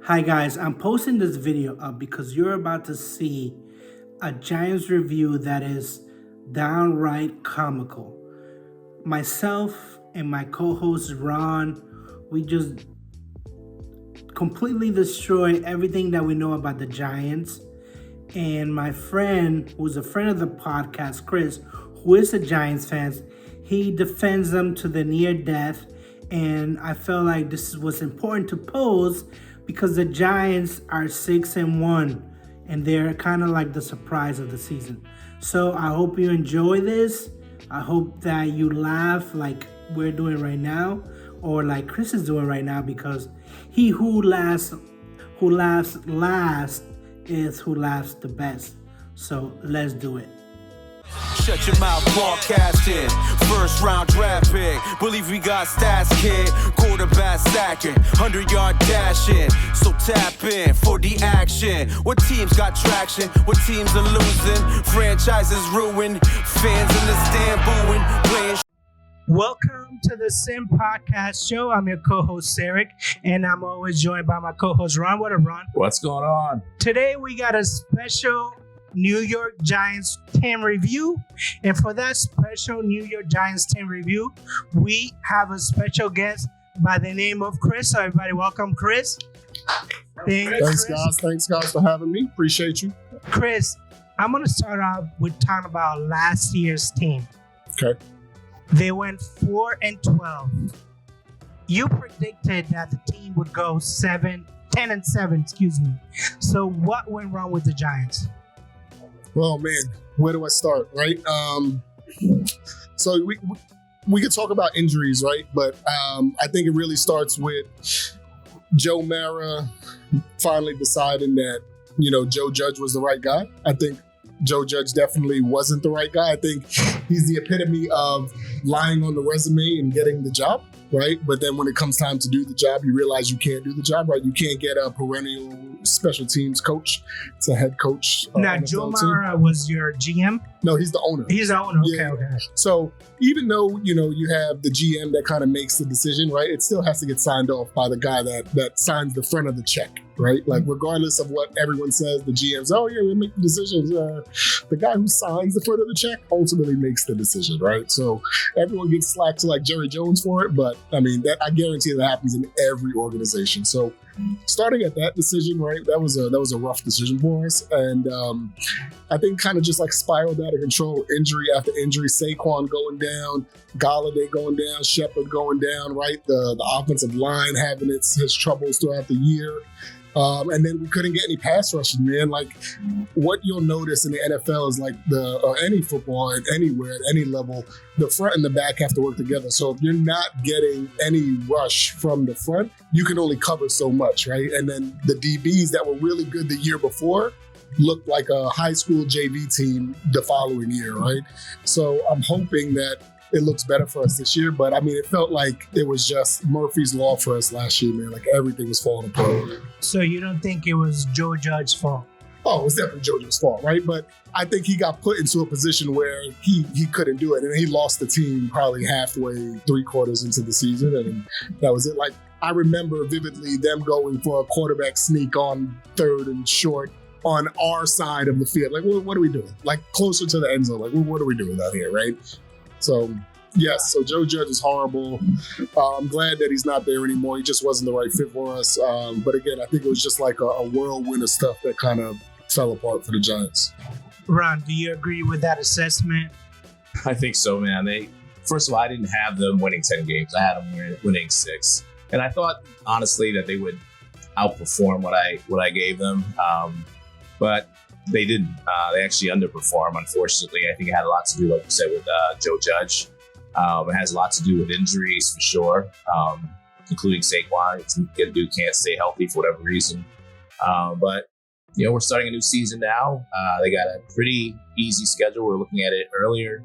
Hi guys, I'm posting this video up because you're about to see a Giants review that is downright comical. Myself and my co-host Ron, we just completely destroy everything that we know about the Giants. And my friend, who's a friend of the podcast, Chris, who is a Giants fan, he defends them to the near death. And I felt like this was important to pose because the Giants are 6-1 and they're kind of like the surprise of the season. So I hope you enjoy this. I hope that you laugh like we're doing right now, or like Chris is doing right now, because he who laughs last is who laughs the best. So let's do it. Shut your mouth, broadcasting. First round draft pick. Believe we got stats, kid. Quarterback sacking, 100-yard dashing. So tap in for the action. What teams got traction? What teams are losing? Franchises ruined. Fans in the stand booing. Playing. Welcome to the Sim Podcast Show. I'm your co-host, Sarek, and I'm always joined by my co-host, Ron. What up, Ron? What's going on? Today, we got a special New York Giants team review. And for that special New York Giants team review, we have a special guest by the name of Chris. So everybody, welcome, Chris. Thanks, guys, for having me. Appreciate you. Chris, I'm going to start off with talking about last year's team. Okay. They went 4-12. You predicted that the team would go 10-7, excuse me. So what went wrong with the Giants? Well, man, where do I start, right? So we could talk about injuries, right? But I think it really starts with Joe Mara finally deciding that, Joe Judge was the right guy. I think Joe Judge definitely wasn't the right guy. I think he's the epitome of lying on the resume and getting the job, right? But then when it comes time to do the job, you realize you can't do the job, right? You can't get a perennial special teams coach to head coach. Now, Joe Mara was your GM? No, he's the owner. He's the owner. Yeah. Okay. So even though, you have the GM that kind of makes the decision, right? It still has to get signed off by the guy that signs the front of the check, right? Like regardless of what everyone says, the GMs, we make the decisions. The guy who signs the front of the check ultimately makes the decision, right? So everyone gets slack to like Jerry Jones for it, but I mean, that I guarantee that happens in every organization. So starting at that decision, right? That was a rough decision for us, and I think kind of just like spiraled out of control, injury after injury. Saquon going down, Galladay going down, Shepard going down, right? The offensive line having his troubles throughout the year. And then we couldn't get any pass rushing, man. Like what you'll notice in the NFL is like any football at anywhere at any level, the front and the back have to work together. So if you're not getting any rush from the front, you can only cover so much, right? And then the DBs that were really good the year before looked like a high school JV team the following year, right? So I'm hoping that it looks better for us this year, but I mean, it felt like it was just Murphy's Law for us last year, man. Like everything was falling apart. So you don't think it was Joe Judge's fault? Oh, it was definitely Joe Judge's fault, right? But I think he got put into a position where he couldn't do it, and he lost the team probably halfway, 3/4 into the season, and that was it. Like I remember vividly them going for a quarterback sneak on 3rd and short on our side of the field. Like, what are we doing? Like closer to the end zone. Like, what are we doing out here, right? So, yes, so Joe Judge is horrible. I'm glad that he's not there anymore. He just wasn't the right fit for us. But again, I think it was just like a whirlwind of stuff that kind of fell apart for the Giants. Ron, do you agree with that assessment? I think so, man. First of all, I didn't have them winning 10 games. I had them winning 6. And I thought, honestly, that they would outperform what I gave them. But they didn't. They actually underperformed, unfortunately. I think it had a lot to do, like you said, with Joe Judge. It has a lot to do with injuries, for sure, including Saquon. The dude can't stay healthy for whatever reason. But, we're starting a new season now. They got a pretty easy schedule. We were looking at it earlier.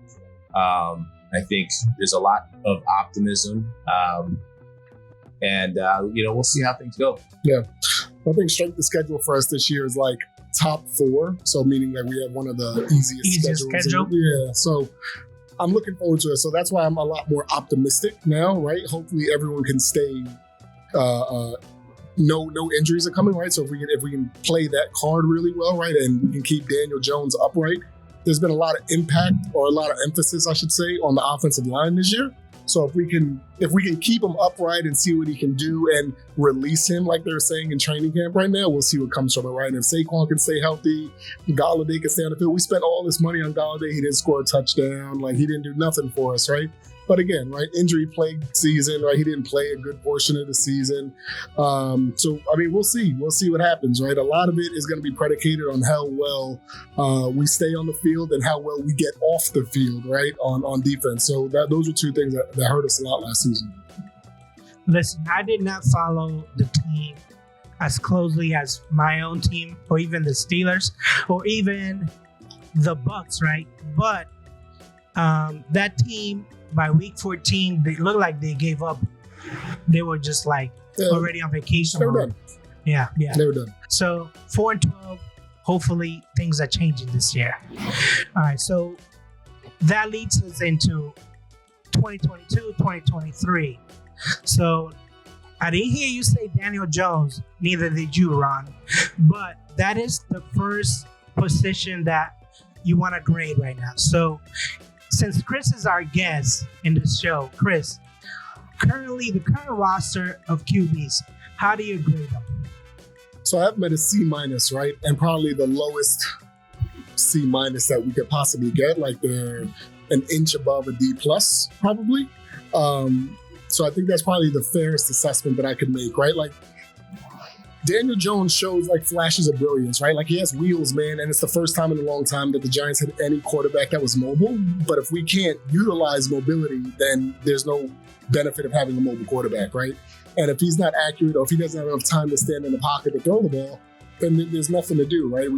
I think there's a lot of optimism. And we'll see how things go. Yeah. I think strength of schedule for us this year is like top 4. So meaning that we have one of the easiest schedules. Yeah. So I'm looking forward to it. So that's why I'm a lot more optimistic now, right? Hopefully everyone can stay no injuries are coming, right? So if we can play that card really well, right, and we can keep Daniel Jones upright, there's been a lot of impact, or a lot of emphasis, I should say, on the offensive line this year. So if we can keep him upright and see what he can do and release him, like they're saying in training camp right now, we'll see what comes from it, right? And if Saquon can stay healthy, Galladay can stay on the field. We spent all this money on Galladay. He didn't score a touchdown. Like, he didn't do nothing for us, right? But again, right, injury-plagued season, right? He didn't play a good portion of the season. So, I mean, we'll see. We'll see what happens, right? A lot of it is going to be predicated on how well we stay on the field and how well we get off the field, right, on defense. So those are two things that hurt us a lot last season. Listen, I did not follow the team as closely as my own team, or even the Steelers, or even the Bucks, right? But that team, by week 14, they looked like they gave up. They were just like already on vacation. They were done. Yeah. They were done. So 4-12, hopefully things are changing this year. All right, so that leads us into 2022, 2023. So I didn't hear you say Daniel Jones, neither did you, Ron. But that is the first position that you want to grade right now. So since Chris is our guest in this show, Chris, the current roster of QBs, how do you grade them? So I have them at a C-, right? And probably the lowest C- that we could possibly get. Like, they're an inch above a D+, probably. So I think that's probably the fairest assessment that I could make, right? Like, Daniel Jones shows like flashes of brilliance, right? Like, he has wheels, man, and it's the first time in a long time that the Giants had any quarterback that was mobile. But if we can't utilize mobility, then there's no benefit of having a mobile quarterback, right? And if he's not accurate, or if he doesn't have enough time to stand in the pocket to throw the ball, then there's nothing to do, right?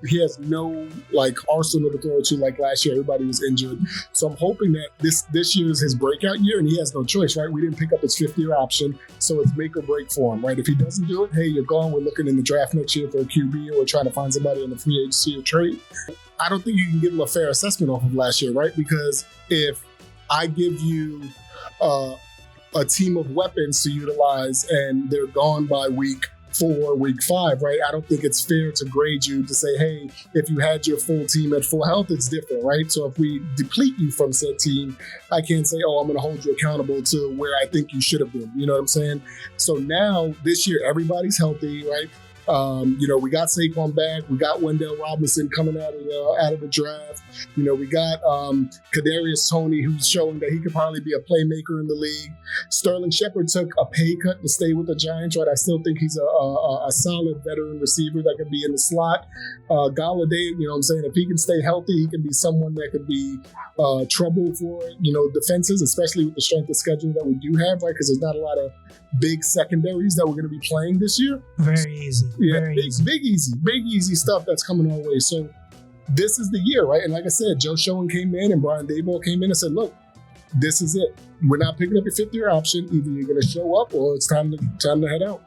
He has no like arsenal to throw to like last year. Everybody was injured. So I'm hoping that this year is his breakout year, and he has no choice, right? We didn't pick up his 5th-year option, so it's make or break for him, right? If he doesn't do it, hey, you're gone. We're looking in the draft next year for a QB, or we're trying to find somebody in the free agency or trade. I don't think you can give him a fair assessment off of last year, right? Because if I give you a team of weapons to utilize and they're gone by week 4, week 5, right? I don't think it's fair to grade you to say, hey, if you had your full team at full health, it's different, right? So if we deplete you from said team, I can't say, oh, I'm going to hold you accountable to where I think you should have been. You know what I'm saying? So now this year, everybody's healthy, right? We got Saquon back. We got Wendell Robinson coming out of the draft. We got Kadarius Toney, who's showing that he could probably be a playmaker in the league. Sterling Shepard took a pay cut to stay with the Giants, right? I still think he's a solid veteran receiver that could be in the slot. Galladay, if he can stay healthy, he can be someone that could be trouble for, defenses, especially with the strength of schedule that we do have, right? Because there's not a lot of big secondaries that we're going to be playing this year. Very easy. Yeah, Very big easy stuff that's coming our way. So this is the year, right? And like I said, Joe Schoen came in and Brian Daboll came in and said, look, this is it. We're not picking up your 5th-year option. Either you're going to show up or it's time to head out.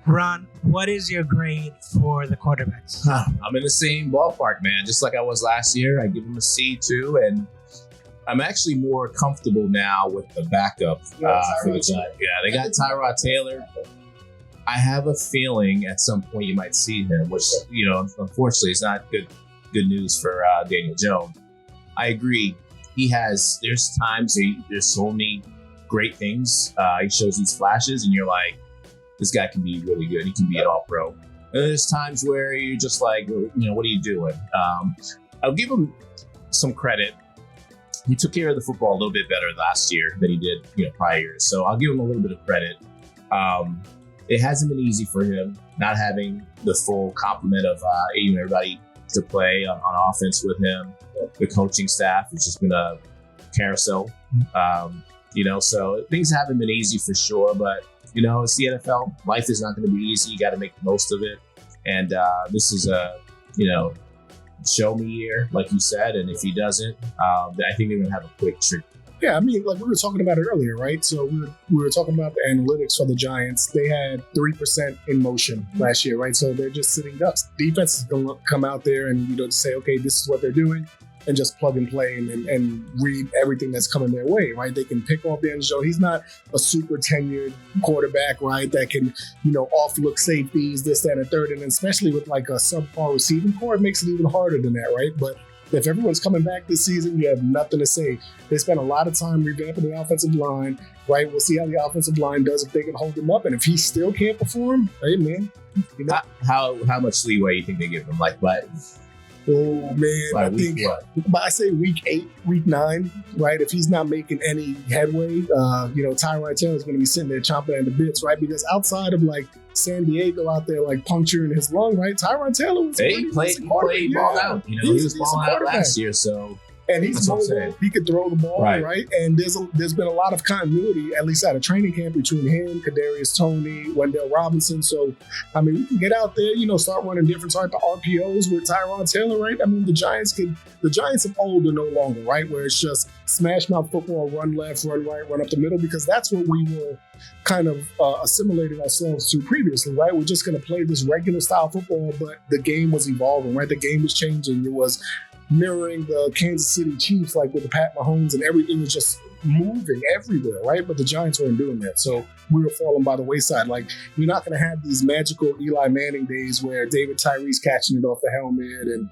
Ron, what is your grade for the quarterbacks? I'm in the same ballpark, man. Just like I was last year, I give them a C too, and I'm actually more comfortable now with the backup for the Giants. Yeah, they got Tyrod Taylor. I have a feeling at some point you might see him, which, unfortunately is not good news for Daniel Jones. I agree. There's times there's so many great things. He shows these flashes and you're like, this guy can be really good. He can be an all-pro. And there's times where you're just like, what are you doing? I'll give him some credit. He took care of the football a little bit better last year than he did, prior years. So I'll give him a little bit of credit. It hasn't been easy for him not having the full complement of everybody to play on offense with him. The coaching staff has just been a carousel. So things haven't been easy for sure. But it's the NFL. Life is not going to be easy. You got to make the most of it. And this is a show me year, like you said, and if he doesn't, I think they're gonna have a quick trick. Yeah, I mean, like we were talking about it earlier, right? So we were talking about the analytics for the Giants. They had 3% in motion last year, right? So they're just sitting ducks. Defense is gonna come out there and say, okay, this is what they're doing. and just plug and play and read everything that's coming their way, right? They can pick off Daniel Jones. He's not a super tenured quarterback, right? That can, off look safeties, this, that, and third. And especially with like a subpar receiving core, it makes it even harder than that, right? But if everyone's coming back this season, you have nothing to say. They spent a lot of time revamping the offensive line, right? We'll see how the offensive line does if they can hold him up. And if he still can't perform, hey, man. How much leeway do you think they give him? Like, what? Oh, man. I say week 8, week 9, right? If he's not making any headway, Tyrod Taylor's going to be sitting there chomping at the bits, right? Because outside of like San Diego out there like puncturing his lung, right? Tyrod Taylor was he played ball out. He was balling out last year, so. And he's mobile. He could throw the ball, right? And there's been a lot of continuity, at least at a training camp, between him, Kadarius Toney, Wendell Robinson. So, I mean, we can get out there, start running different type of RPOs with Tyrod Taylor, right? I mean, the Giants of old are no longer, right? Where it's just smash mouth football, run left, run right, run up the middle, because that's what we were kind of assimilating ourselves to previously, right? We're just going to play this regular style football, but the game was evolving, right? The game was changing. It was mirroring the Kansas City Chiefs, like with the Pat Mahomes, and everything was just moving everywhere, right? But the Giants weren't doing that. So we were falling by the wayside. Like, you're not going to have these magical Eli Manning days where David Tyree's catching it off the helmet and,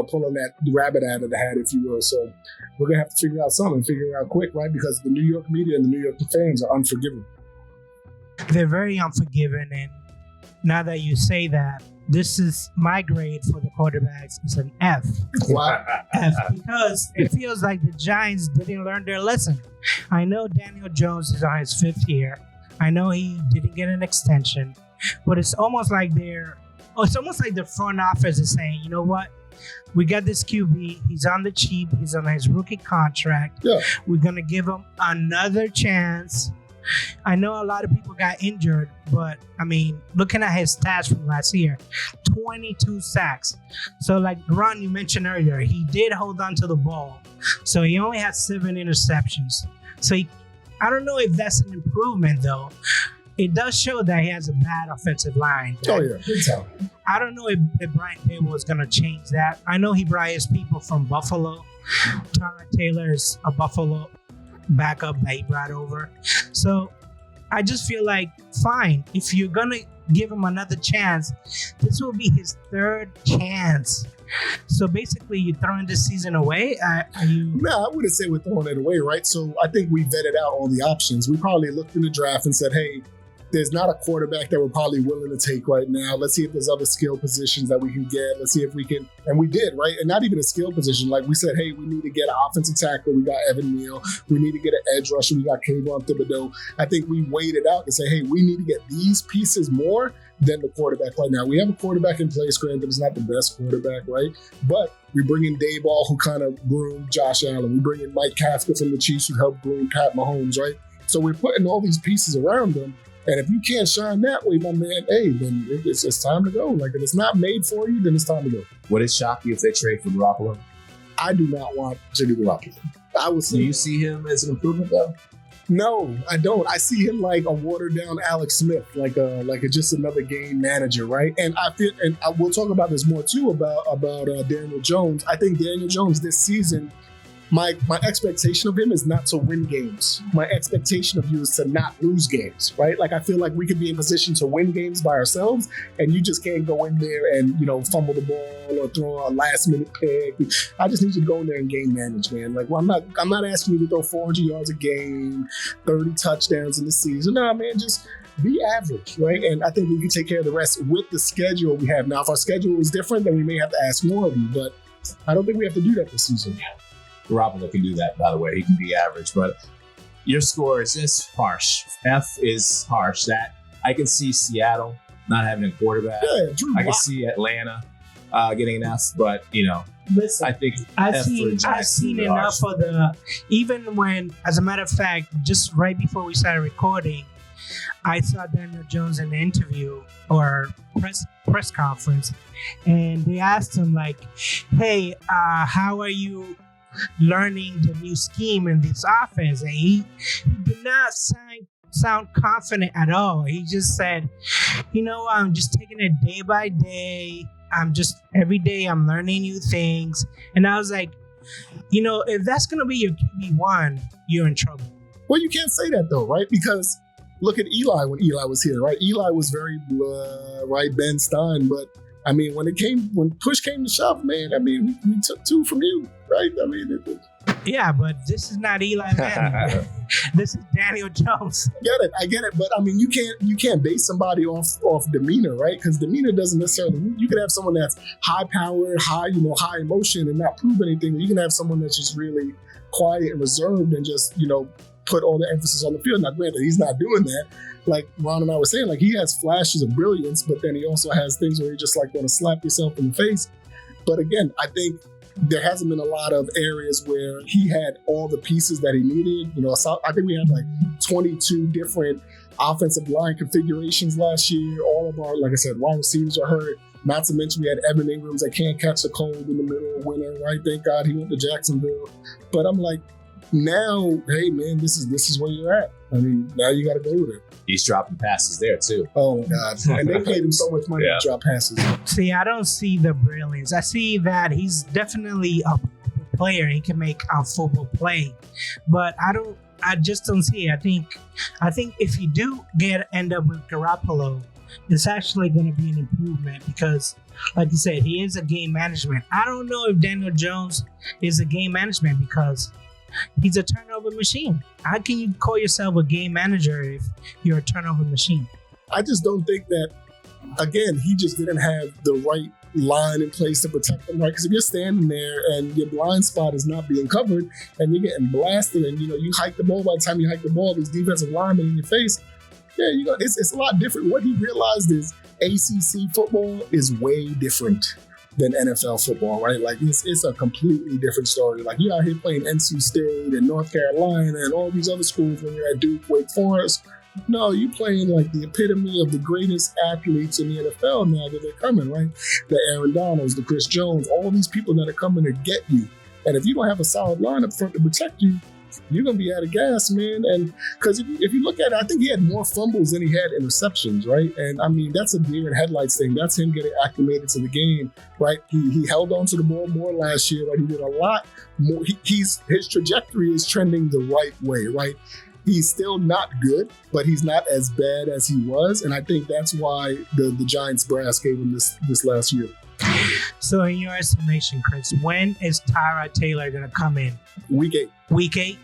pulling that rabbit out of the hat, if you will. So we're going to have to figure out something, figure it out quick, right? Because the New York media and the New York fans are unforgiving. They're very unforgiving. And now that you say that, this is my grade for the quarterbacks. It's an F. Why? F, because it feels like the Giants didn't learn their lesson. I know Daniel Jones is on his 5th year. I know he didn't get an extension, but it's almost like the front office is saying, you know what? We got this QB. He's on the cheap. He's on his rookie contract. Yeah. We're going to give him another chance. I know a lot of people got injured, but I mean, looking at his stats from last year, 22 sacks. So like Ron, you mentioned earlier, he did hold on to the ball. So he only had 7 interceptions. So I don't know if that's an improvement though. It does show that he has a bad offensive line. Oh yeah, big time. I don't know if Brian Dable is going to change that. I know he brought his people from Buffalo. Tyrod Taylor is a Buffalo backup that he brought over. So I just feel like, fine, if you're gonna give him another chance, this will be his 3rd chance. So basically, you're throwing this season away? No, I wouldn't say we're throwing it away, right? So I think we vetted out all the options. We probably looked in the draft and said, hey, there's not a quarterback that we're probably willing to take right now. Let's see if there's other skill positions that we can get. Let's see if we can, and we did, right? And not even a skill position. Like we said, hey, we need to get an offensive tackle. We got Evan Neal. We need to get an edge rusher. We got Kayvon Thibodeau. I think we weighed it out and say, hey, we need to get these pieces more than the quarterback right now. We have a quarterback in place, granted, it's not the best quarterback, right? But we bring in Dayball, who kind of groomed Josh Allen. We bring in Mike Kafka from the Chiefs, who helped groom Pat Mahomes, right? So we're putting all these pieces around them. And if you can't shine that way, my man, hey, then it's time to go. Like, if it's not made for you, then it's time to go. Would it shock you if they trade for Garoppolo? I do not want Jimmy Garoppolo. Do you see him as an improvement, though? No, I don't. I see him like a watered down Alex Smith, like just another game manager, right? And I feel, and we'll talk about this more too about Daniel Jones. I think Daniel Jones this season, my expectation of him is not to win games. My expectation of you is to not lose games, right? Like, I feel like we could be in position to win games by ourselves, and you just can't go in there and, fumble the ball or throw a last minute pick. I just need you to go in there and game manage, man. Like, well, I'm not asking you to throw 400 yards a game, 30 touchdowns in the season. No, man, just be average, right? And I think we can take care of the rest with the schedule we have. Now, if our schedule is different, then we may have to ask more of you, but I don't think we have to do that this season. Garoppolo can do that, by the way. He can be average, but your score is just harsh. F is harsh. That I can see Seattle not having a quarterback. Yeah, I can see Atlanta getting an F, but Listen, I think I've seen enough of even when, as a matter of fact, just right before we started recording, I saw Daniel Jones in the interview or press conference, and they asked him like, "Hey, how are you learning the new scheme in this offense?" And he did not sound confident at all. He just said, I'm just taking it day by day. Every day I'm learning new things. And I was like, if that's going to be your QB1, you're in trouble. Well, you can't say that though, right? Because look at Eli when Eli was here, right? Eli was very right, Ben Stein, but I mean, when push came to shove, man, I mean, we took 2 from you, right? I mean, yeah, but this is not Eli Manning. This is Daniel Jones. I get it, but I mean, you can't base somebody off demeanor, right? Because demeanor doesn't necessarily mean you can have someone that's high power, high emotion, and not prove anything. You can have someone that's just really quiet and reserved and just put all the emphasis on the field. Now, granted, he's not doing that. Like Ron and I were saying, like he has flashes of brilliance, but then he also has things where you just like want to slap yourself in the face. But again, I think there hasn't been a lot of areas where he had all the pieces that he needed. I think we had like 22 different offensive line configurations last year. All of our, like I said, wide receivers are hurt. Not to mention we had Evan Ingrams that can't catch a cold in the middle of winter, right? Thank God he went to Jacksonville. But I'm like, now, hey man, this is where you're at. I mean, now you got to go with it. He's dropping passes there too. Oh my God! And they paid him so much money to drop passes. See, I don't see the brilliance. I see that he's definitely a player. He can make a football play, but I just don't see it. I think if you do end up with Garoppolo, it's actually going to be an improvement because, like you said, he is a game management. I don't know if Daniel Jones is a game management because he's a turnover machine. How can you call yourself a game manager if you're a turnover machine? I just don't think that, again, he just didn't have the right line in place to protect them, right? Because if you're standing there and your blind spot is not being covered and you're getting blasted and, you hike the ball, by the time you hike the ball, these defensive linemen in your face, it's a lot different. What he realized is ACC football is way different than NFL football, right? Like it's a completely different story. Like you're out here playing NC State and North Carolina and all these other schools when you're at Duke, Wake Forest. No, you're playing like the epitome of the greatest athletes in the NFL now that they're coming, right? The Aaron Donalds, the Chris Jones, all these people that are coming to get you. And if you don't have a solid line up front to protect you, you're going to be out of gas, man. And because if you look at it, I think he had more fumbles than he had interceptions, right? And I mean, that's a deer in headlights thing. That's him getting acclimated to the game, right? He held on to the ball more last year, right? He did a lot more. His trajectory is trending the right way, right? He's still not good, but he's not as bad as he was. And I think that's why the Giants brass gave him this last year. So in your estimation, Chris, when is Tyrod Taylor going to come in? Week 8. Week 8?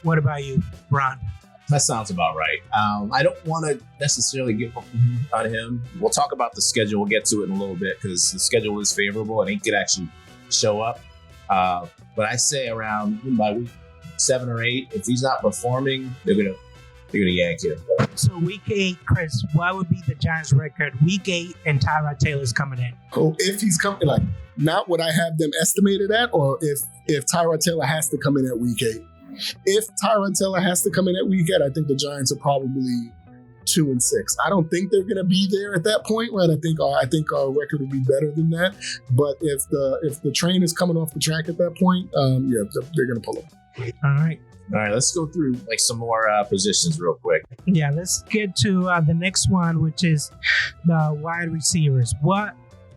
What about you, Ron? That sounds about right. I don't want to necessarily give up on him. We'll talk about the schedule. We'll get to it in a little bit because the schedule is favorable and he could actually show up. But I say around by week 7 or 8, if he's not performing, they're gonna yank him. So week 8, Chris, what would be the Giants' record? Week 8 and Tyrod Taylor's coming in. Oh, if he's coming, like not what I have them estimated at, or if Tyrod Taylor has to come in at week 8. If Tyrod Taylor has to come in at week 8, I think the Giants are probably 2-6. I don't think they're going to be there at that point, right? I think our record will be better than that. But if the train is coming off the track at that point, they're going to pull up. All right, let's go through like some more positions real quick. Yeah, let's get to the next one, which is the wide receivers. What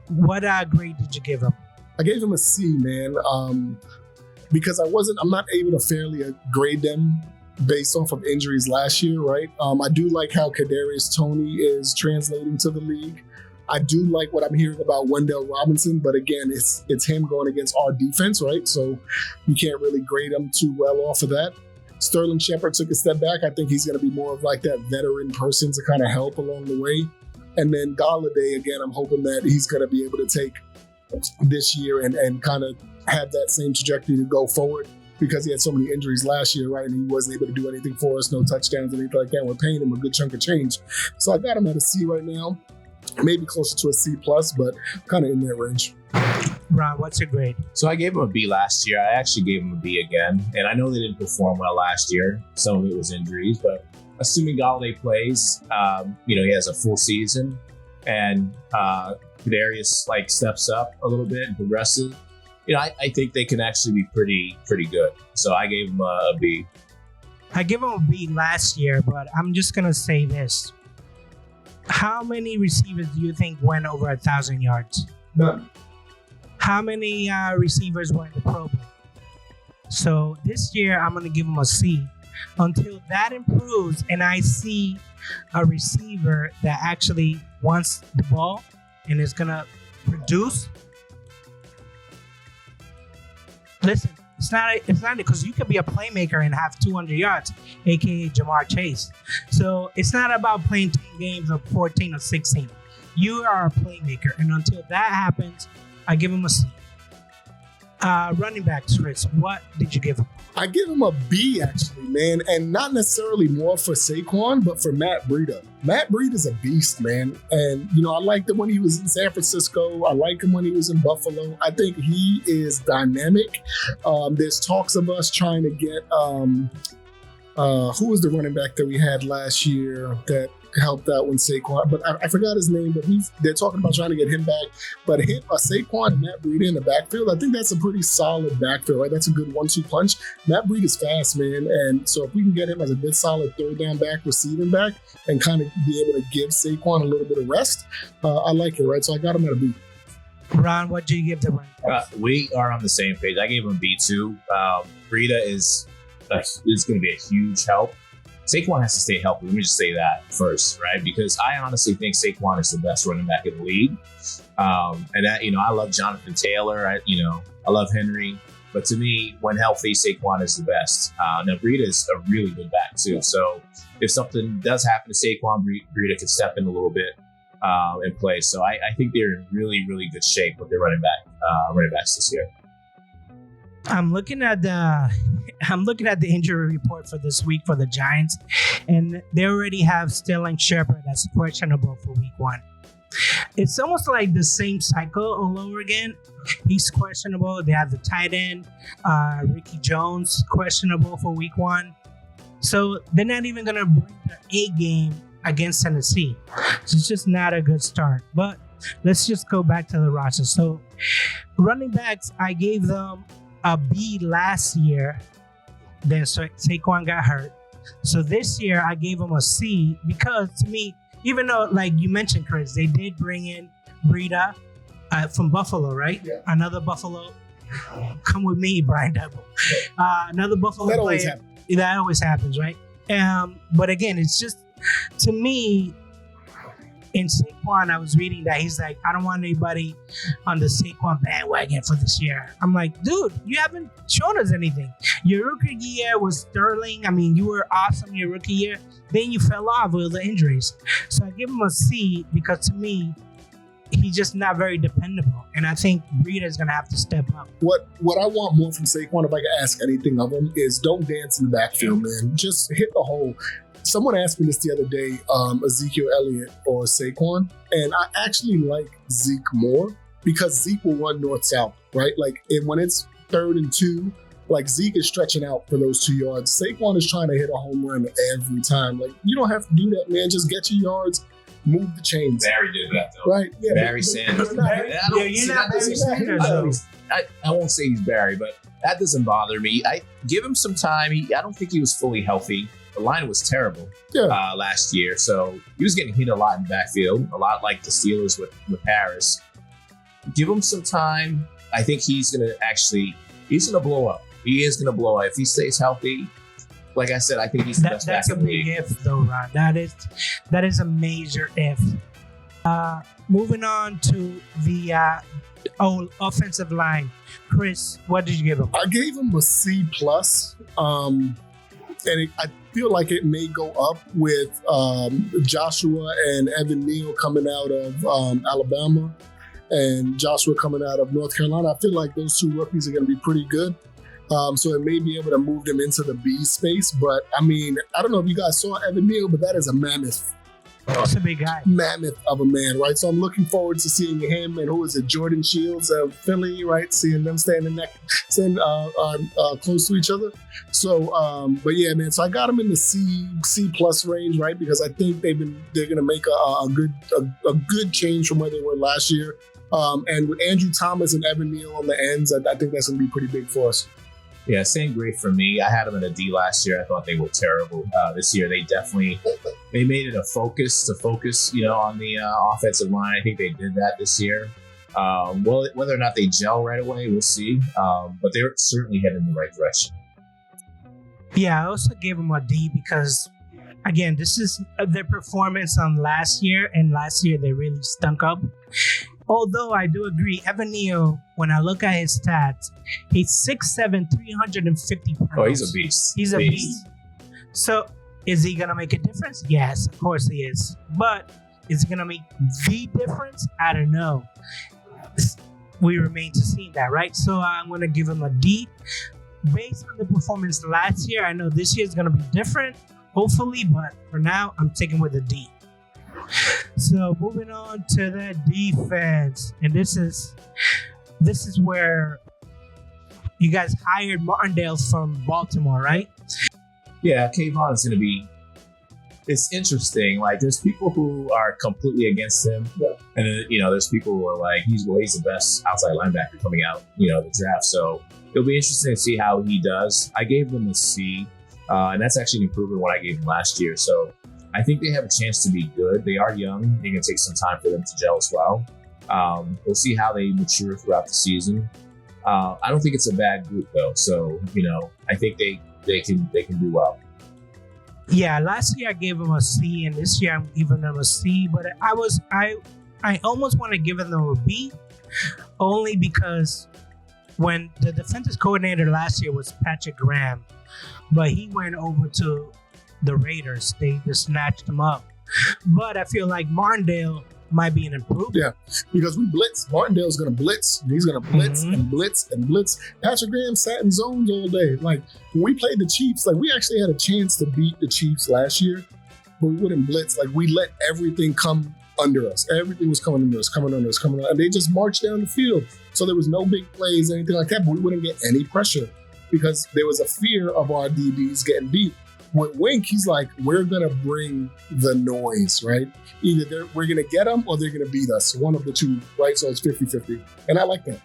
grade did you give them? I gave them a C, man, because I'm not able to fairly grade them based off of injuries last year, right? I do like how Kadarius Toney is translating to the league. I do like what I'm hearing about Wendell Robinson, but again, it's him going against our defense, right? So you can't really grade him too well off of that. Sterling Shepard took a step back. I think he's going to be more of like that veteran person to kind of help along the way. And then Golladay, again, I'm hoping that he's going to be able to take this year and kind of have that same trajectory to go forward because he had so many injuries last year, right? And he wasn't able to do anything for us, no touchdowns, anything like that. We're paying him a good chunk of change. So I got him at a C right now. Maybe closer to a C+, but kind of in that range. Ron, what's your grade? So I gave him a B last year. I actually gave him a B again. And I know they didn't perform well last year. Some of it was injuries, but assuming Golladay plays, he has a full season and Kadarius steps up a little bit and progresses. I think they can actually be pretty good. So I gave him a B. I gave him a B last year, but I'm just going to say this. How many receivers do you think went over 1,000 yards? None. How many receivers were in the Pro Bowl? So this year, I'm going to give him a C until that improves and I see a receiver that actually wants the ball and is going to produce. Listen, it's not because you could be a playmaker and have 200 yards, aka Jamar Chase. So it's not about playing 10 games or 14 or 16. You are a playmaker, and until that happens, I give him a C. Running backs, Chris, what did you give him? I give him a B, actually, man, and not necessarily more for Saquon, but for Matt Breida. Matt Breida is a beast, man, and I liked him when he was in San Francisco. I like him when he was in Buffalo. I think he is dynamic. There's talks of us trying to get who was the running back that we had last year that helped out when Saquon, but I forgot his name, but they're talking about trying to get him back. But hit a Saquon and Matt Breida in the backfield, I think that's a pretty solid backfield, right? That's a good 1-2 punch. Matt Breida is fast, man, and so if we can get him as a good solid third down back, receiving back, and kind of be able to give Saquon a little bit of rest, I like it, right? So I got him at a B. Ron, what do you give the running backs? We are on the same page. I gave him a B2. Breida is going to be a huge help. Saquon has to stay healthy. Let me just say that first, right? Because I honestly think Saquon is the best running back in the league. And that, I love Jonathan Taylor. I love Henry. But to me, when healthy, Saquon is the best. Now, Breida is a really good back, too. So if something does happen to Saquon, Breida can step in a little bit and play. So I think they're in really, really good shape with their running backs this year. I'm looking at the injury report for this week for the Giants, and they already have Sterling Shepard that's questionable for week 1. It's almost like the same cycle all over again. He's questionable. They have the tight end, Ricky Jones, questionable for week 1. So they're not even going to bring their A game against Tennessee. So it's just not a good start. But let's just go back to the roster. So running backs, I gave them a B last year. Then Saquon got hurt. So this year I gave him a C because to me, even though like you mentioned, Chris, they did bring in Breida from Buffalo, right? Yeah. Another Buffalo. Come with me, Brian Double. Another Buffalo that player. Always happens. That always happens, right? But again, it's just to me. In Saquon, I was reading that he's like, I don't want anybody on the Saquon bandwagon for this year. I'm like, dude, you haven't shown us anything. Your rookie year was sterling. I mean, you were awesome your rookie year. Then you fell off with the injuries. So I give him a C because to me, he's just not very dependable. And I think Breida is going to have to step up. What I want more from Saquon, if I can ask anything of him, is don't dance in the backfield, man. Just hit the hole. Someone asked me this the other day, Ezekiel Elliott or Saquon, and I actually like Zeke more because Zeke will run north-south, right? Like when it's 3rd and 2, like Zeke is stretching out for those 2 yards. Saquon is trying to hit a home run every time. Like you don't have to do that, man. Just get your yards, move the chains. Barry did that though. Right? Yeah, Barry Sanders. You're not Barry Sanders. I won't say he's Barry, but that doesn't bother me. I give him some time. I don't think he was fully healthy. The line was terrible last year, so he was getting hit a lot in the backfield, a lot like the Steelers with Harris. Give him some time. I think he's going to blow up. He is going to blow up. If he stays healthy, like I said, I think he's the best back in the league. That's a big if, though, Ron. That is a major if. Moving on to the offensive line. Chris, what did you give him? I gave him a C+. And I feel like it may go up with Joshua and Evan Neal coming out of Alabama and Joshua coming out of North Carolina. I feel like those 2 rookies are going to be pretty good. So it may be able to move them into the B space. But, I mean, I don't know if you guys saw Evan Neal, but that is a mammoth. That's a big guy. Mammoth of a man, right? So I'm looking forward to seeing him and who is it, Jordan Shields of Philly, right? Seeing them standing close to each other. So, but yeah, man. So I got him in the C plus range, right? Because I think they're going to make a good change from where they were last year. And with Andrew Thomas and Evan Neal on the ends, I think that's going to be pretty big for us. Yeah, same grade for me. I had them in a D last year. I thought they were terrible. This year, they made it a focus on the offensive line. I think they did that this year. Well, whether or not they gel right away, we'll see. But they're certainly heading in the right direction. Yeah, I also gave them a D because, again, this is their performance on last year, and last year they really stunk up. Although I do agree, Evan Neal, when I look at his stats, he's 6'7", 350 pounds. Oh, he's a beast. He's a beast. So, is he going to make a difference? Yes, of course he is. But is he going to make the difference? I don't know. We remain to see that, right? So, I'm going to give him a D. Based on the performance last year, I know this year is going to be different, hopefully, but for now, I'm taking with a D. So moving on to the defense, and this is where you guys hired Martindale from Baltimore, right? Yeah, Kayvon is going to be. It's interesting. Like, there's people who are completely against him, and then, there's people who are like, he's the best outside linebacker coming out, the draft. So it'll be interesting to see how he does. I gave them a C, and that's actually an improvement what I gave them last year. So I think they have a chance to be good. They are young. It's going to take some time for them to gel as well. We'll see how they mature throughout the season. I don't think it's a bad group though. So, I think they can do well. Yeah, last year I gave them a C, and this year I'm giving them a C. But I almost want to give them a B, only because when the defensive coordinator last year was Patrick Graham, but he went over to the Raiders. They just snatched him up. But I feel like Martindale might be an improvement. Yeah, because we blitz. Martindale's going to blitz. He's going to blitz and blitz and blitz. Patrick Graham sat in zones all day. Like, when we played the Chiefs, like, we actually had a chance to beat the Chiefs last year, but we wouldn't blitz. Like, we let everything come under us. Everything was coming under us, and they just marched down the field. So there was no big plays, anything like that, but we wouldn't get any pressure because there was a fear of our DBs getting beat. With Wink, he's like, we're going to bring the noise, right? Either we're going to get them or they're going to beat us. One of the two, right? So it's 50-50. And I like that.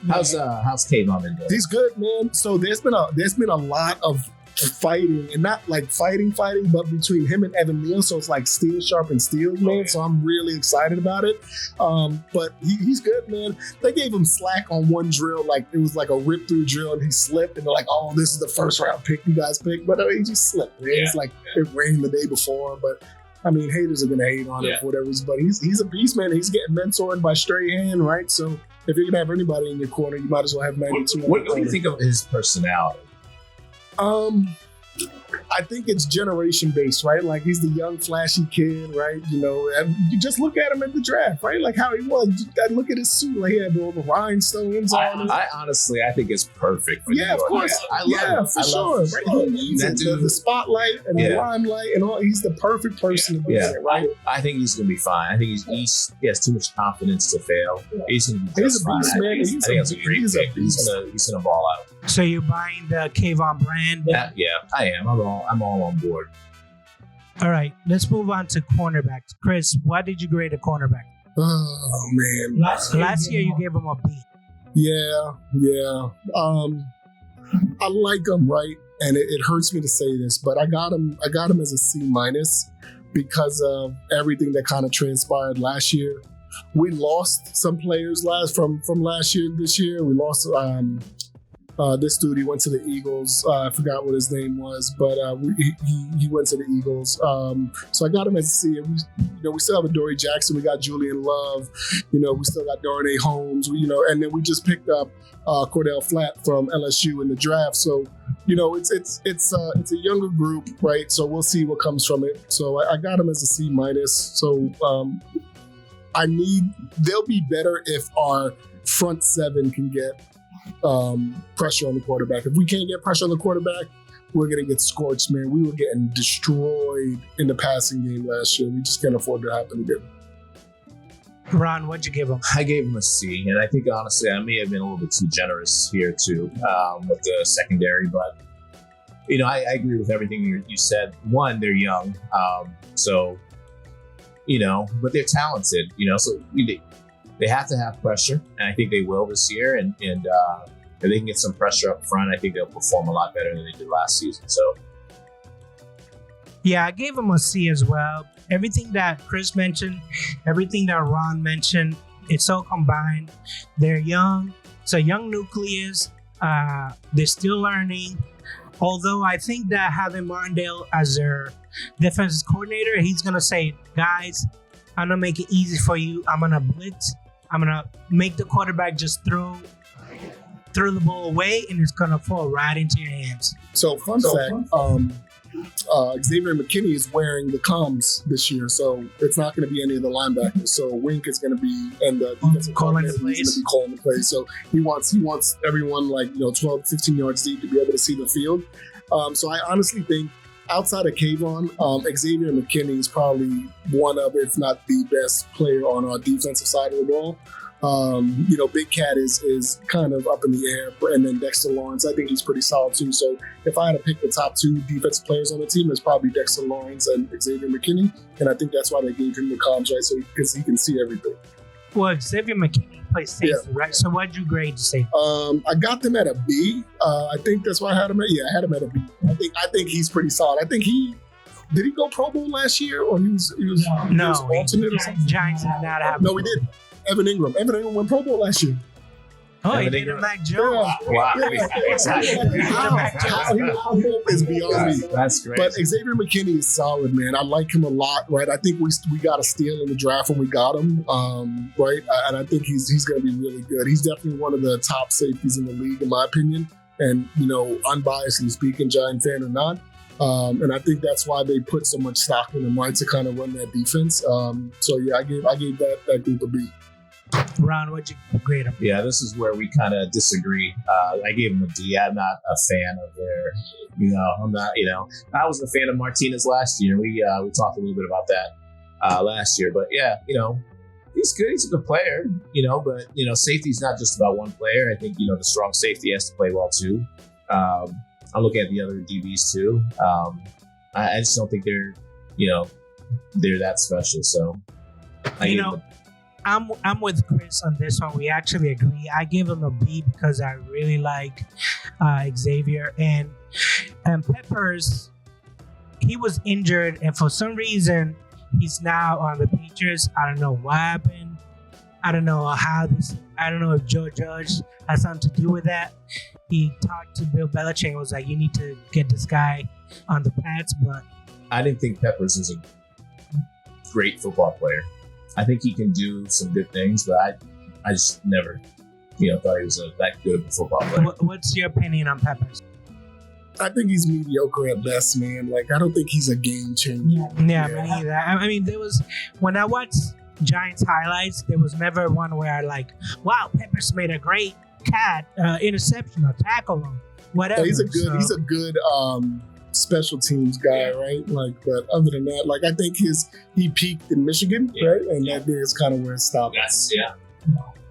How's Kayvon been doing? He's good, man. So there's been a lot of fighting, and not like fighting, but between him and Evan Neal. So it's like steel sharpened steel, man. So I'm really excited about it. But he's good, man. They gave him slack on one drill, like it was like a rip through drill, and he slipped. And they're like, "Oh, this is the first round pick you guys picked," but he just slipped. Man. Yeah. It's like it rained the day before, but. I mean, haters are going to hate on him for whatever reason, but he's a beast, man. He's getting mentored by Strahan, right? So if you're going to have anybody in your corner, you might as well have 92. What do you think of his personality? I think it's generation based, right? Like, he's the young, flashy kid, right? And you just look at him at the draft, right? Like how he was. Look at his suit. Like, he had all the rhinestones on it. I honestly think it's perfect for New York. Of course. I love it. For sure. Right? He needs the spotlight and the limelight and all. He's the perfect person to be there, right? I think he's going to be fine. I think he has too much confidence to fail. He's going to be just fine. He's a beast, man. I think that's a great pick. He's going to ball out. So you're buying the Kayvon brand? Yeah, I am. I'm all on board. All right, let's move on to cornerbacks. Chris, what did you grade a cornerback? Oh, man. Last year you gave him a B. Yeah. I like him, right? And it hurts me to say this, but I got him as a C- because of everything that kind of transpired last year. We lost some players from last year this year. We lost this dude. He went to the Eagles. I forgot what his name was, but he went to the Eagles. So I got him as a C. And we still have Adoree Jackson. We got Julian Love. We still got Darnay Holmes. And then we just picked up Cordell Flatt from LSU in the draft. So it's a younger group, right? So we'll see what comes from it. So I got him as a C-. So they'll be better if our front seven can get pressure on the quarterback. If we can't get pressure on the quarterback, we're going to get scorched, man. We were getting destroyed in the passing game last year. We just can't afford to happen again. Ron, what'd you give him? I gave him a C, and I think honestly I may have been a little bit too generous here too with the secondary, but I agree with everything you said. One, they're young, but they're talented, so they have to have pressure, and I think they will this year. And if they can get some pressure up front, I think they'll perform a lot better than they did last season. So, yeah, I gave them a C as well. Everything that Chris mentioned, everything that Ron mentioned, It's all combined. They're young. It's a young nucleus. They're still learning. Although I think that having Martindale as their defensive coordinator, he's going to say, guys, I'm going to make it easy for you. I'm going to blitz. I'm going to make the quarterback just throw the ball away, and it's going to fall right into your hands. So, fun fact, Xavier Mckinney is wearing the comms this year, so it's not going to be any of the linebackers. So Wink is going to be, and the defensive coordinator is going to be calling the plays. So he wants everyone 12, 15 yards deep to be able to see the field. So I honestly think outside of Kayvon, Xavier Mckinney is probably one of, if not the best player on our defensive side of the ball. Big Cat is kind of up in the air, and then Dexter Lawrence, I think he's pretty solid too. So if I had to pick the top two defensive players on the team, it's probably Dexter Lawrence and Xavier McKinney, and I think that's why they gave him the comms, right? So because he can see everything. Well, Xavier McKinney plays safety, right? So what'd you grade to safety? I got them at a B. I think that's why I had him at. Yeah, I had him at a B. I think he's pretty solid. I think did he go Pro Bowl last year, or he was alternate or something? Giants did not have. No, we didn't. Evan Ingram went Pro Bowl last year. Oh, he did a Mac Jones. Wow. Exactly. How is beyond me. That's great. But Xavier McKinney is solid, man. I like him a lot, right? I think we got a steal in the draft when we got him, right? And I think he's going to be really good. He's definitely one of the top safeties in the league, in my opinion. And, unbiasedly speaking, Giant fan or not. And I think that's why they put so much stock in him, right, to kind of run that defense. So, yeah, I gave that group a B. Ron, what'd you grade him? Yeah, this is where we kind of disagree. I gave him a D. I'm not a fan of their, I'm not, I was a fan of Martinez last year. We talked a little bit about that last year. But yeah, he's good. He's a good player, but, safety's not just about one player. I think, the strong safety has to play well too. I'm looking at the other DBs too. I just don't think they're that special. So, I'm with Chris on this one. We actually agree. I give him a B because I really like Xavier and Peppers. He was injured, and for some reason, he's now on the Patriots. I don't know what happened. I don't know if Joe Judge has something to do with that. He talked to Bill Belichick and was like, "You need to get this guy on the Pats." But I didn't think Peppers was a great football player. I think he can do some good things, but I just never, thought he was that good of a football player. What's your opinion on Peppers? I think he's mediocre at best, man. I don't think he's a game changer. Yeah, me neither. I mean, when I watched Giants highlights, there was never one where I wow, Peppers made a great interception or tackle or whatever. Yeah, he's a good special teams guy, right? But other than that, I think he peaked in Michigan, right? And that is kind of where it stopped. Yes, yeah.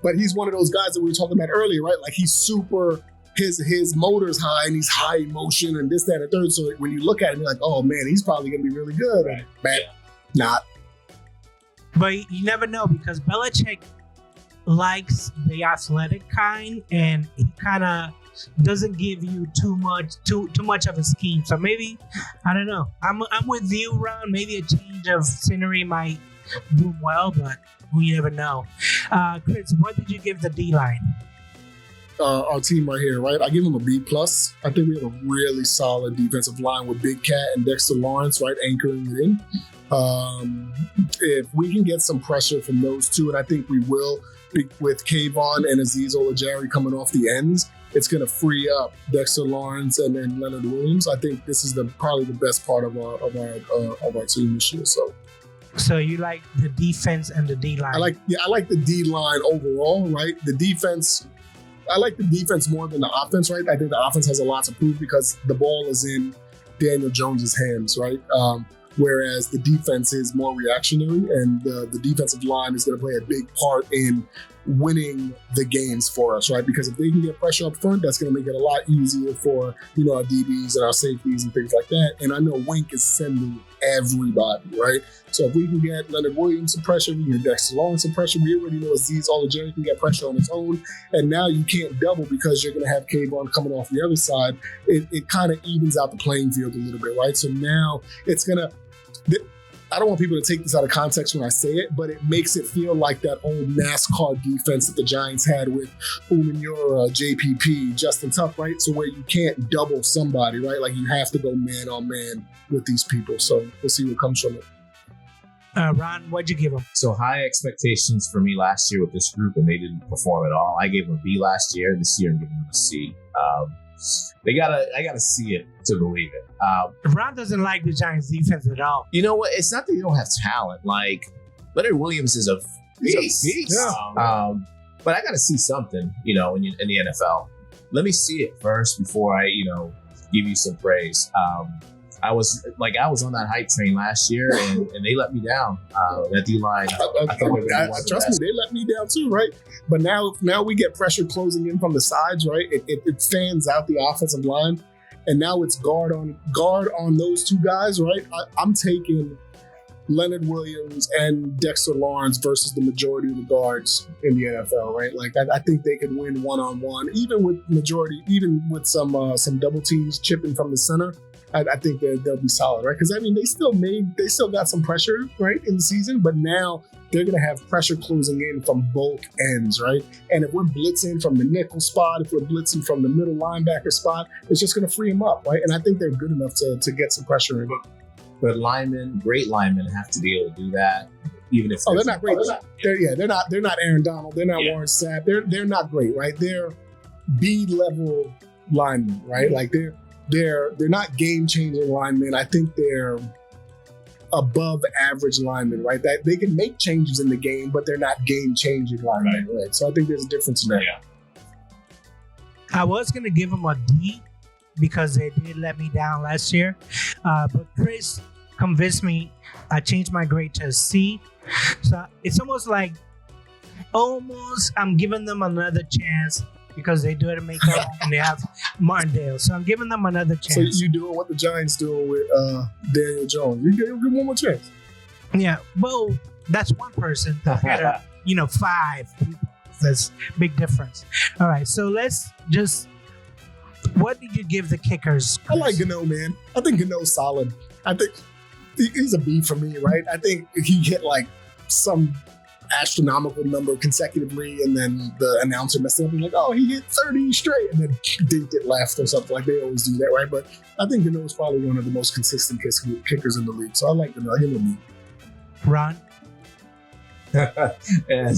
But he's one of those guys that we were talking about earlier, right? He's super, his motor's high and he's high emotion and this, that, and the third. So when you look at him, you're like, oh man, he's probably going to be really good. Right. But not. But you never know because Belichick likes the athletic kind and he kind of doesn't give you too much of a scheme. So maybe, I don't know. I'm with you, Ron. Maybe a change of scenery might do well, but we never know. Chris, what did you give the D-line? Our team right here, right? I give him a B+. I think we have a really solid defensive line with Big Cat and Dexter Lawrence, right, anchoring it in. If we can get some pressure from those two, and I think we will, with Kayvon and Azeez Ojulari coming off the ends, it's going to free up Dexter Lawrence and then Leonard Williams. I think this is probably the best part of our team this year. So you like the defense and the D-line? I like the D-line overall, right? The defense, I like the defense more than the offense, right? I think the offense has a lot to prove because the ball is in Daniel Jones's hands, right? Whereas the defense is more reactionary, and the defensive line is going to play a big part in winning the games for us, right? Because if they can get pressure up front, that's going to make it a lot easier for our DBs and our safeties and things like that. And I know Wink is sending everybody, right? So if we can get Leonard Williams some pressure, we can get Dexter Lawrence some pressure. We already know Azeez Ojulari can get pressure on his own, and now you can't double because you're going to have Kayvon coming off the other side. It kind of evens out the playing field a little bit, right? So now it's going to I don't want people to take this out of context when I say it, but it makes it feel like that old NASCAR defense that the Giants had with Umanura, JPP, Justin Tuck, right? So where you can't double somebody, right? Like you have to go man on man with these people. So we'll see what comes from it. Ron, what'd you give them? So high expectations for me last year with this group, and they didn't perform at all. I gave them a B last year. This year, I'm giving them a C. I gotta see it to believe it. Ron doesn't like the Giants defense at all. You know what? It's not that they don't have talent. Like Leonard Williams is a beast. Yeah. But I gotta see something, in the NFL. Let me see it first before I, give you some praise. I was on that hype train last year, and they let me down. That D-line, trust me, they let me down too, right? But now we get pressure closing in from the sides, right? It fans out the offensive line, and now it's guard on those two guys, right? I'm taking Leonard Williams and Dexter Lawrence versus the majority of the guards in the NFL, right? Like I think they could win one-on-one, even with some double teams chipping from the center. I think they'll be solid, right? Because they still got some pressure, right, in the season, but now they're going to have pressure closing in from both ends, right? And if we're blitzing from the nickel spot, if we're blitzing from the middle linebacker spot, it's just going to free them up, right? And I think they're good enough to get some pressure in. But great linemen have to be able to do that, even if they're not great. They're not Aaron Donald. They're not Warren Sapp. They're not great, right? They're B-level linemen, right? Like they're not game-changing linemen. I think they're above average linemen, right? That they can make changes in the game, but they're not game-changing linemen, right? So I think there's a difference in that. Yeah. I was going to give them a D because they did let me down last year. But Chris convinced me. I changed my grade to a C. So it's almost I'm giving them another chance because they do it in makeup and they have Martindale. So I'm giving them another chance. So you doing what the Giants doing with Daniel Jones. You give one more chance. Yeah. Well, that's one person. Compared to, 5 people. That's a big difference. All right. So let's just... What did you give the kickers, Chris? I like Gano, man. I think Gano's solid. I think he's a B for me, right? I think he hit some astronomical number consecutively, and then the announcer messed up and he hit 30 straight, and then dinked it left or something. Like they always do that, right? But I think Gano is probably one of the most consistent kickers in the league. So I like Gano. I give him a B. Ron? And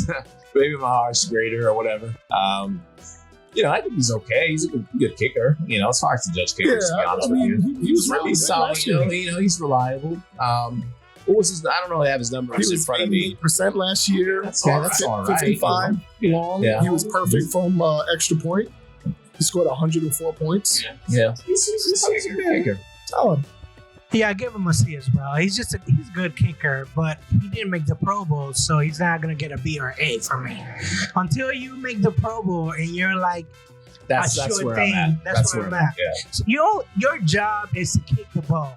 maybe my harsh grader or whatever. I think he's okay. He's a good kicker. It's hard to judge kickers, to be honest with you. He was really solid. He's reliable. What was his? I don't really have his numbers in front of me. 88% last year. That's all right. 55 long. Yeah. He was perfect from extra point. He scored 104 points. Yeah. He's a good kicker. Solid. Yeah, I give him a C as well. He's a good kicker, but he didn't make the Pro Bowl, so he's not going to get a B or A from me. Until you make the Pro Bowl and you're like, that's where I'm at. That's where I'm at. Yeah. So your job is to kick the ball.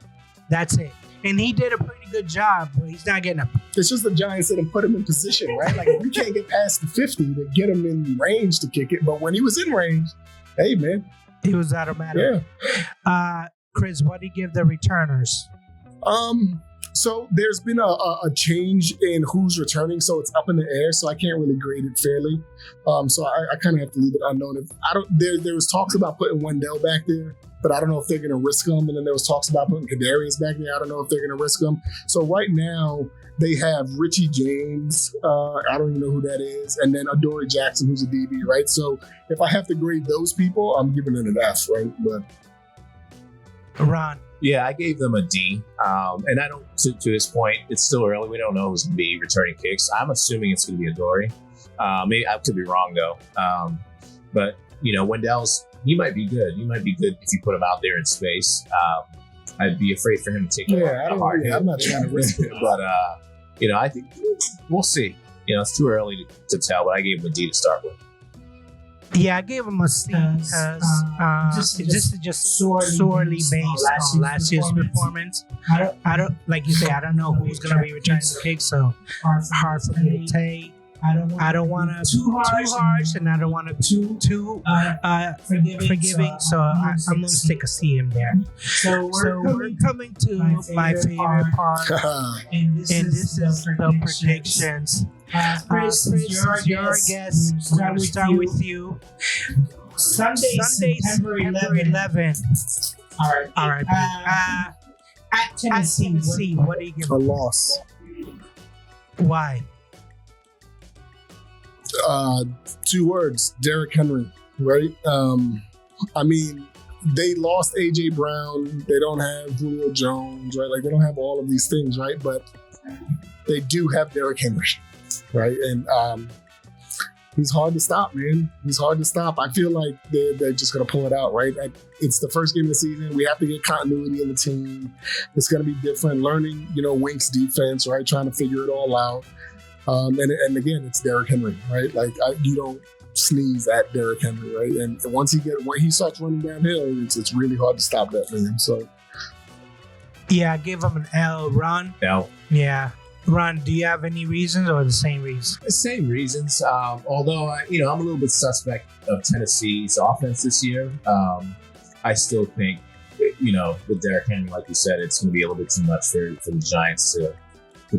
That's it. And he did a pretty good job, but he's not getting a B. It's just the Giants didn't put him in position, right? Like, if you can't get past the 50 to get him in range to kick it, but when he was in range, hey, man. He was automatic. Yeah. Chris, what do you give the returners? So there's been a change in who's returning, so it's up in the air, so I can't really grade it fairly. So I kind of have to leave it unknown. There was talks about putting Wendell back there, but I don't know if they're going to risk him. And then there was talks about putting Kadarius back there. I don't know if they're going to risk him. So right now they have Richie James. I don't even know who that is. And then Adoree Jackson, who's a DB, right? So if I have to grade those people, I'm giving it an F, right? But Ron. Yeah, I gave them a D. And I don't, to this point, it's still early. We don't know who's going to be returning kicks. I'm assuming it's going to be Adoree. Maybe I could be wrong, though. But, Wendell's, he might be good. He might be good if you put him out there in space. I'd be afraid for him to take a hard hit. I'm not trying to risk it. But, I think we'll see. It's too early to tell, but I gave him a D to start with. Yeah, I gave him a C because this is just sorely based on last year's performance. I don't like you say. I don't know who's going to be returning the kick, so hard for me to I don't want to too harsh, and I don't want to too forgiving. So I'm gonna stick a C in there. So we're coming to my favorite part, and this is the predictions. Chris, your guess. We're gonna start with you. Sunday, September 11th. All right. At Tennessee, what do you give? A loss. Why? 2 words, Derrick Henry, right? I mean, they lost AJ Brown. They don't have Julio Jones, right? Like, they don't have all of these things, right? But they do have Derrick Henry, right? And he's hard to stop, man. He's hard to stop. I feel like they're just going to pull it out, right? It's the first game of the season. We have to get continuity in the team. It's going to be different. Learning, Wink's defense, right? Trying to figure it all out. And again, it's Derrick Henry, right? Like, you don't sneeze at Derrick Henry, right? And when he starts running downhill, it's really hard to stop that man. So, yeah, I give him an L. Ron? L. Yeah. Ron, do you have any reasons or the same reasons? The same reasons. Although, I'm a little bit suspect of Tennessee's offense this year. I still think, with Derrick Henry, like you said, it's going to be a little bit too much for the Giants to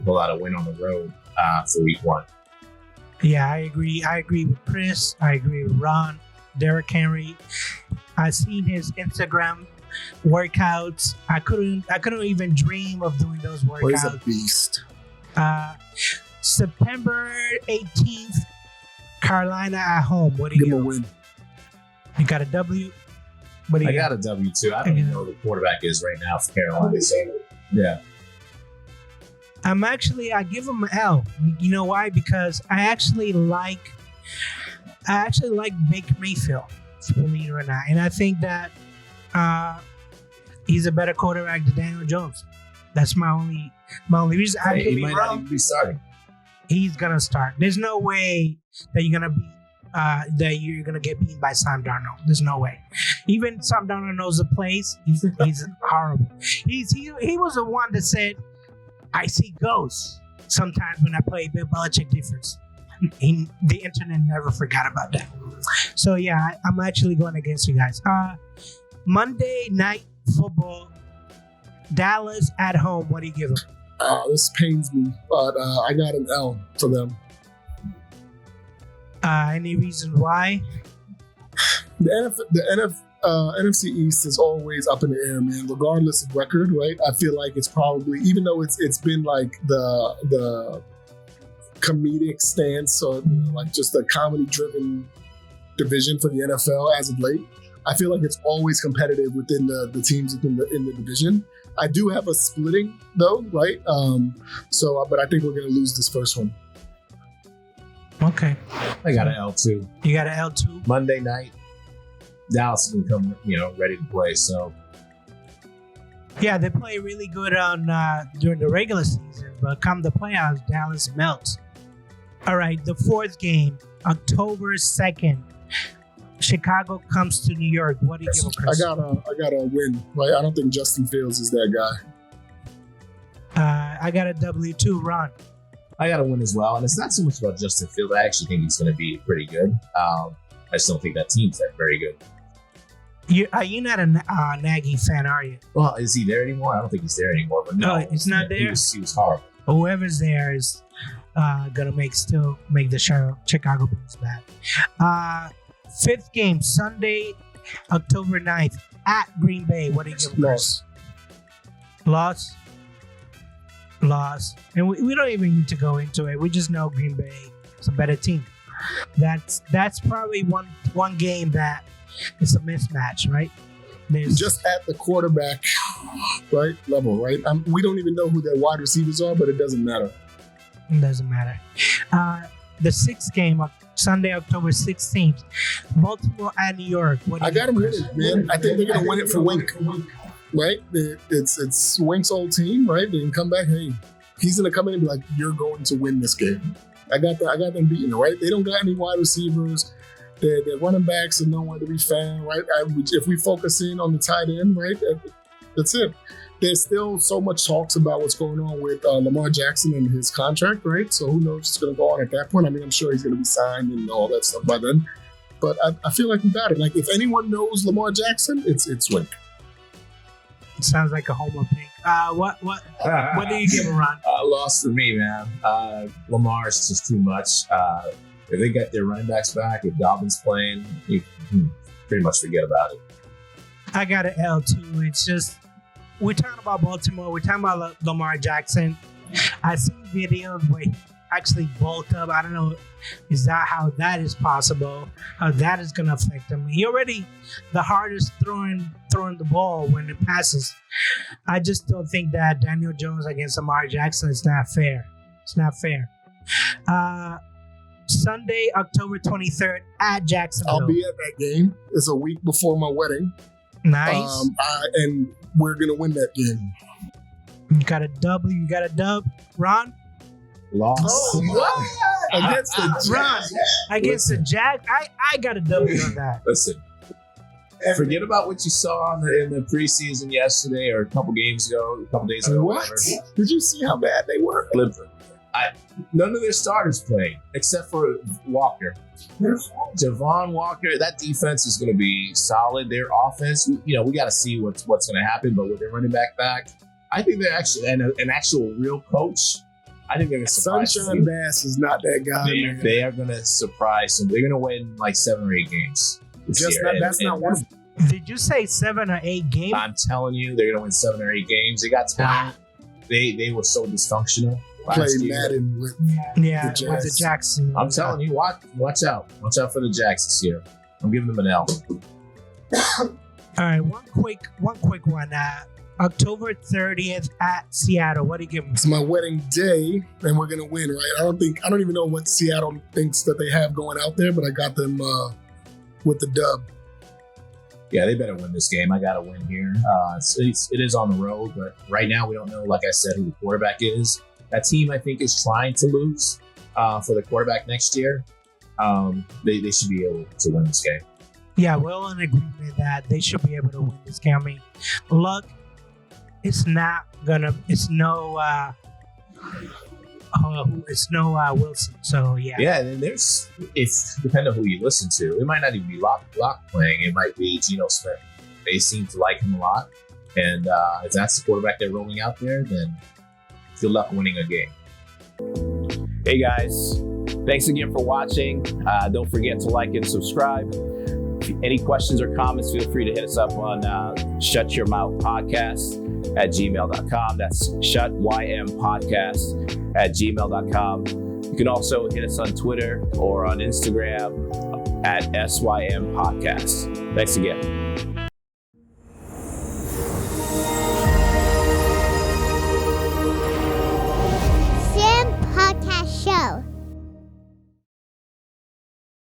pull out a win on the road for week 1. Yeah, I agree. I agree with Chris. I agree with Ron. Derrick Henry. I've seen his Instagram workouts. I couldn't even dream of doing those workouts. Well, he's a beast. September 18th, Carolina at home. What do you give him give? a win? You got a W? What do you I got a W too. I don't even know who the quarterback is right now for Carolina. Yeah. I give him an L. You know why? Because I actually like Baker Mayfield, believe it or not, and I think that he's a better quarterback than Daniel Jones. That's my only reason. He might not even be starting. He's gonna start. There's no way that you're gonna get beaten by Sam Darnold. There's no way. Even Sam Darnold knows the plays. He's horrible. He was the one that said, "I see ghosts sometimes when I play Bill Belichick defense." The internet never forgot about that. So yeah, I'm actually going against you guys. Monday Night Football, Dallas at home. What do you give them? This pains me, but I got an L for them. Any reason why? The NFC East is always up in the air, man. Regardless of record, right? I feel like it's probably, even though it's been like the comedic stance or like just a comedy-driven division for the NFL as of late, I feel like it's always competitive within the teams in the division. I do have a splitting though, right? But I think we're going to lose this first one. Okay. I got an L too. You got an L too? Monday night, Dallas is going to come, ready to play. So, yeah, they play really good on during the regular season, but come the playoffs, Dallas melts. All right, the 4th game, October 2nd. Chicago comes to New York. What do you give them, Chris? I got a win, right? I don't think Justin Fields is that guy. I got a W2, Ron. I got a win as well, and it's not so much about Justin Fields. I actually think he's going to be pretty good. I just don't think that team's that very good. You're not a Nagy fan, are you? Well, is he there anymore? I don't think he's there anymore. But no, it's not there. He was horrible. Whoever's there is gonna make the Chicago Bulls bad. 5th game, Sunday, October 9th, at Green Bay. What do you give them, Chris? Loss. And we don't even need to go into it. We just know Green Bay is a better team. That's probably one game that is a mismatch, right? Just at the quarterback, right, level, right? We don't even know who their wide receivers are, but it doesn't matter. It doesn't matter. The 6th game, Sunday, October 16th, Baltimore at New York. I got them winning, man. I think they're going to win it for Wink, right? It's Wink's old team, right? They can come back. Hey, he's going to come in and be like, "You're going to win this game." I got them beaten, right? They don't got any wide receivers. Their running backs are nowhere to be found, right? If we focus in on the tight end, right, that's it. there's still so much talks about what's going on with Lamar Jackson and his contract, right? So who knows what's going to go on at that point? I mean, I'm sure he's going to be signed and all that stuff by then. But I feel like we got it. Like, if anyone knows Lamar Jackson, it's Wink. It sounds like a homer pick. What do you give him, Ron? Loss for me, man. Lamar's just too much. If they get their running backs back, if Dobbins playing, you can pretty much forget about it. I got an L too. It's just, we're talking about Baltimore. We're talking about Lamar Jackson. I've seen videos where he actually bulked up. I don't know, is that how that is possible? How that is going to affect him? He already the hardest throwing the ball when it passes. I just don't think that Daniel Jones against Lamar Jackson is not fair. It's not fair. Sunday, October 23rd at Jacksonville. I'll be at that game. It's a week before my wedding. Nice. And we're going to win that game. You got a dub. Ron? Loss. Oh, what? Against the Jags. Ron, against the Jags. I got a W on that. Listen, forget about what you saw in the preseason yesterday or a couple days ago, What? whatever. Did you see how bad they were? Listen, none of their starters played except for Walker. Javon Walker, that defense is going to be solid. Their offense, we got to see what's going to happen. But with their running back, I think they're actually an actual real coach. I think they're going to surprise. Sunshine Bass is not that guy. They are going to surprise them. They're going to win like 7 or 8 games this year. That's not one. Did you say 7 or 8 games? I'm telling you, they're going to win 7 or 8 games. They got talent. They were so dysfunctional. Play Madden with with the Jackson. I'm telling you, watch out. Watch out for the Jacks this year. I'm giving them an L. All right, one quick one. October 30th at Seattle. What do you give them? It's my wedding day, and we're gonna win, right? I don't even know what Seattle thinks that they have going out there, but I got them with the dub. Yeah, they better win this game. I got to win here. It is on the road, but right now we don't know, like I said, who the quarterback is. That team, I think, is trying to lose for the quarterback next year. They should be able to win this game. Yeah, we're all in agreement that they should be able to win this game. I mean, luck, it's no Wilson. So yeah. Yeah, and then there's, depending on who you listen to, it might not even be Lock playing. It might be Geno Smith. They seem to like him a lot, and if that's the quarterback they're rolling out there, then good luck winning a game. Hey guys, thanks again for watching. Don't forget to like and subscribe. Any questions or comments, feel free to hit us up on shutyourmouthpodcast@gmail.com. That's shutympodcast@gmail.com. You can also hit us on Twitter or on Instagram @sympodcast. Thanks again.